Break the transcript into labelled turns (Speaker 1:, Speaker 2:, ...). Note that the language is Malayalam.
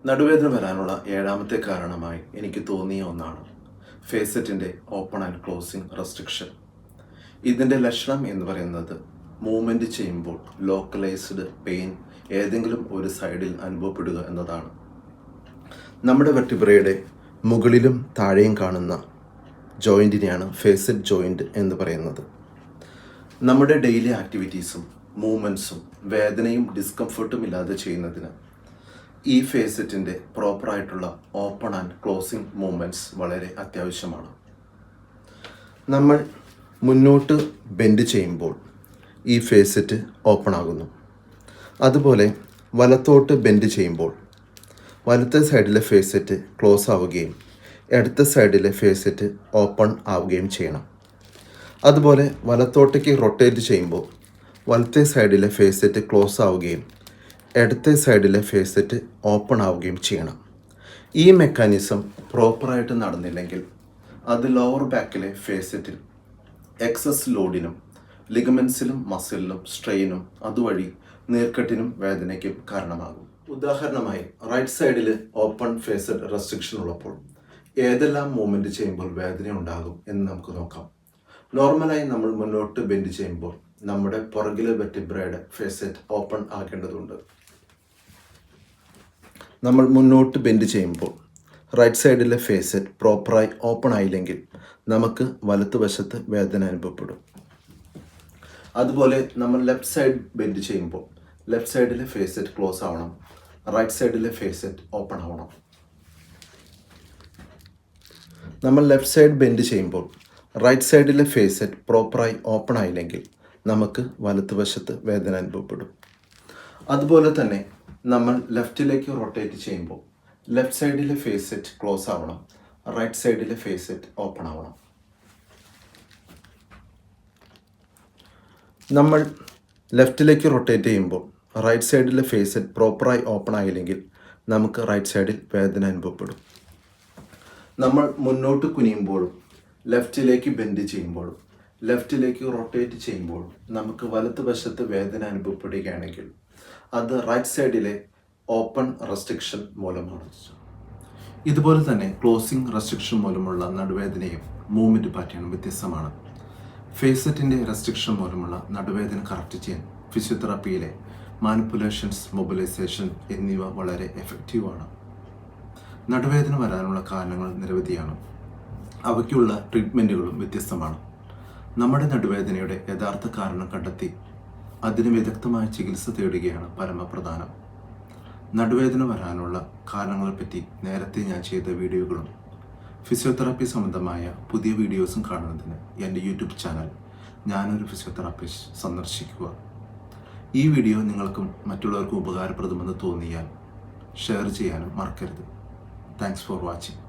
Speaker 1: നടുവേദന വരാനുള്ള ഏഴാമത്തെ കാരണമായി എനിക്ക് തോന്നിയ ഒന്നാണ് ഫേസറ്റിൻ്റെ ഓപ്പൺ ആൻഡ് ക്ലോസിംഗ് റെസ്ട്രിക്ഷൻ. ഇതിൻ്റെ ലക്ഷണം എന്ന് പറയുന്നത് മൂവ്മെൻറ്റ് ചെയ്യുമ്പോൾ ലോക്കലൈസ്ഡ് പെയിൻ ഏതെങ്കിലും ഒരു സൈഡിൽ അനുഭവപ്പെടുക എന്നതാണ്. നമ്മുടെ വെർട്ടിബ്രയുടെ മുകളിലും താഴെയും കാണുന്ന ജോയിൻറ്റിനെയാണ് ഫേസറ്റ് ജോയിൻറ്റ് എന്ന് പറയുന്നത്. നമ്മുടെ ഡെയിലി ആക്ടിവിറ്റീസും മൂവ്മെൻറ്റ്സും വേദനയും ഡിസ്കംഫർട്ടും ഇല്ലാതെ ചെയ്യുന്നതിന് ഈ ഫേസറ്റിൻ്റെ പ്രോപ്പറായിട്ടുള്ള ഓപ്പൺ ആൻഡ് ക്ലോസിംഗ് മൂവ്മെൻറ്റ്സ് വളരെ അത്യാവശ്യമാണ്. നമ്മൾ മുന്നോട്ട് ബെൻഡ് ചെയ്യുമ്പോൾ ഈ ഫേസറ്റ് ഓപ്പൺ ആകുന്നു. അതുപോലെ വലത്തോട്ട് ബെൻഡ് ചെയ്യുമ്പോൾ വലത്തെ സൈഡിലെ ഫേസറ്റ് ക്ലോസ് ആവുകയും ഇടത്തെ സൈഡിലെ ഫേസറ്റ് ഓപ്പൺ ആവുകയും ചെയ്യണം. അതുപോലെ വലത്തോട്ടേക്ക് റൊട്ടേറ്റ് ചെയ്യുമ്പോൾ വലത്തെ സൈഡിലെ ഫേസറ്റ് ക്ലോസ് ആവുകയും ഇടത്തെ സൈഡിലെ ഫേസറ്റ് ഓപ്പൺ ആവുകയും ചെയ്യണം. ഈ മെക്കാനിസം പ്രോപ്പറായിട്ട് നടന്നില്ലെങ്കിൽ അത് ലോവർ ബാക്കിലെ ഫേസറ്റിൽ എക്സസ് ലോഡിനും ലിഗമെൻസിലും മസിലിനും സ്ട്രെയിനും അതുവഴി നീർക്കെട്ടിനും വേദനയ്ക്കും കാരണമാകും. ഉദാഹരണമായി റൈറ്റ് സൈഡിൽ ഓപ്പൺ ഫേസറ്റ് റെസ്ട്രിക്ഷൻ ഉള്ളപ്പോൾ ഏതെല്ലാം മൂവ്മെൻറ്റ് ചെയ്യുമ്പോൾ വേദന ഉണ്ടാകും എന്ന് നമുക്ക് നോക്കാം. നോർമലായി നമ്മൾ മുന്നോട്ട് ബെൻഡ് ചെയ്യുമ്പോൾ നമ്മുടെ പുറകിലെ വെർട്ടിബ്രയുടെ ഫേസറ്റ് ഓപ്പൺ ആക്കേണ്ടതുണ്ട്. നമ്മൾ മുന്നോട്ട് ബെൻഡ് ചെയ്യുമ്പോൾ റൈറ്റ് സൈഡിലെ ഫേസറ്റ് പ്രോപ്പറായി ഓപ്പൺ ആയില്ലെങ്കിൽ നമുക്ക് വലത്തുവശത്ത് വേദന അനുഭവപ്പെടും. അതുപോലെ നമ്മൾ ലെഫ്റ്റ് സൈഡ് ബെൻഡ് ചെയ്യുമ്പോൾ ലെഫ്റ്റ് സൈഡിലെ ഫേസറ്റ് ക്ലോസ് ആവണം, റൈറ്റ് സൈഡിലെ ഫേസറ്റ് ഓപ്പൺ ആവണം. നമ്മൾ ലെഫ്റ്റ് സൈഡ് ബെൻഡ് ചെയ്യുമ്പോൾ റൈറ്റ് സൈഡിലെ ഫേസറ്റ് പ്രോപ്പറായി ഓപ്പൺ ആയില്ലെങ്കിൽ നമുക്ക് വലത്തുവശത്ത് വേദന അനുഭവപ്പെടും. അതുപോലെ തന്നെ നമ്മൾ ലെഫ്റ്റിലേക്ക് റൊട്ടേറ്റ് ചെയ്യുമ്പോൾ ലെഫ്റ്റ് സൈഡിലെ ഫേസറ്റ് ക്ലോസ് ആവണം, റൈറ്റ് സൈഡിലെ ഫേസറ്റ് ഓപ്പൺ ആവണം. നമ്മൾ ലെഫ്റ്റിലേക്ക് റൊട്ടേറ്റ് ചെയ്യുമ്പോൾ റൈറ്റ് സൈഡിലെ ഫേസറ്റ് പ്രോപ്പറായി ഓപ്പൺ ആയില്ലെങ്കിൽ നമുക്ക് റൈറ്റ് സൈഡിൽ വേദന അനുഭവപ്പെടും. നമ്മൾ മുന്നോട്ട് കുനിയുമ്പോഴും ലെഫ്റ്റിലേക്ക് ബെൻഡ് ചെയ്യുമ്പോഴും ലെഫ്റ്റിലേക്ക് റൊട്ടേറ്റ് ചെയ്യുമ്പോഴും നമുക്ക് വലതുവശത്ത് വേദന അനുഭവപ്പെടുകയാണെങ്കിൽ അത് റൈറ്റ് സൈഡിലെ ഓപ്പൺ റെസ്ട്രിക്ഷൻ മൂലമാണ്. ഇതുപോലെ തന്നെ ക്ലോസിംഗ് റെസ്ട്രിക്ഷൻ മൂലമുള്ള നടുവേദനയും മൂവ്മെൻറ്റ് പാറ്റേണും വ്യത്യസ്തമാണ്. ഫേസറ്റിൻ്റെ റെസ്ട്രിക്ഷൻ മൂലമുള്ള നടുവേദന കറക്റ്റ് ചെയ്യാൻ ഫിസിയോതെറാപ്പിയിലെ മാനിപ്പുലേഷൻസ്, മൊബിലൈസേഷൻ എന്നിവ വളരെ എഫക്റ്റീവാണ്. നടുവേദന വരാനുള്ള കാരണങ്ങൾ നിരവധിയാണ്. അവയ്ക്കുള്ള ട്രീറ്റ്മെൻറ്റുകളും വ്യത്യസ്തമാണ്. നമ്മുടെ നടുവേദനയുടെ യഥാർത്ഥ കാരണം കണ്ടെത്തി അതിന് വിദഗ്ധമായ ചികിത്സ തേടുകയാണ് പരമപ്രധാനം. നടുവേദന വരാനുള്ള കാരണങ്ങളെപ്പറ്റി നേരത്തെ ഞാൻ ചെയ്ത വീഡിയോകളും ഫിസിയോതെറാപ്പി സംബന്ധമായ പുതിയ വീഡിയോസും കാണുന്നതിന് എൻ്റെ യൂട്യൂബ് ചാനൽ ഞാനൊരു ഫിസിയോതെറാപ്പിസ്റ്റ് സന്ദർശിക്കുക. ഈ വീഡിയോ നിങ്ങൾക്കും മറ്റുള്ളവർക്കും ഉപകാരപ്രദമെന്ന് തോന്നിയാൽ ഷെയർ ചെയ്യാനും മറക്കരുത്. Thanks for watching.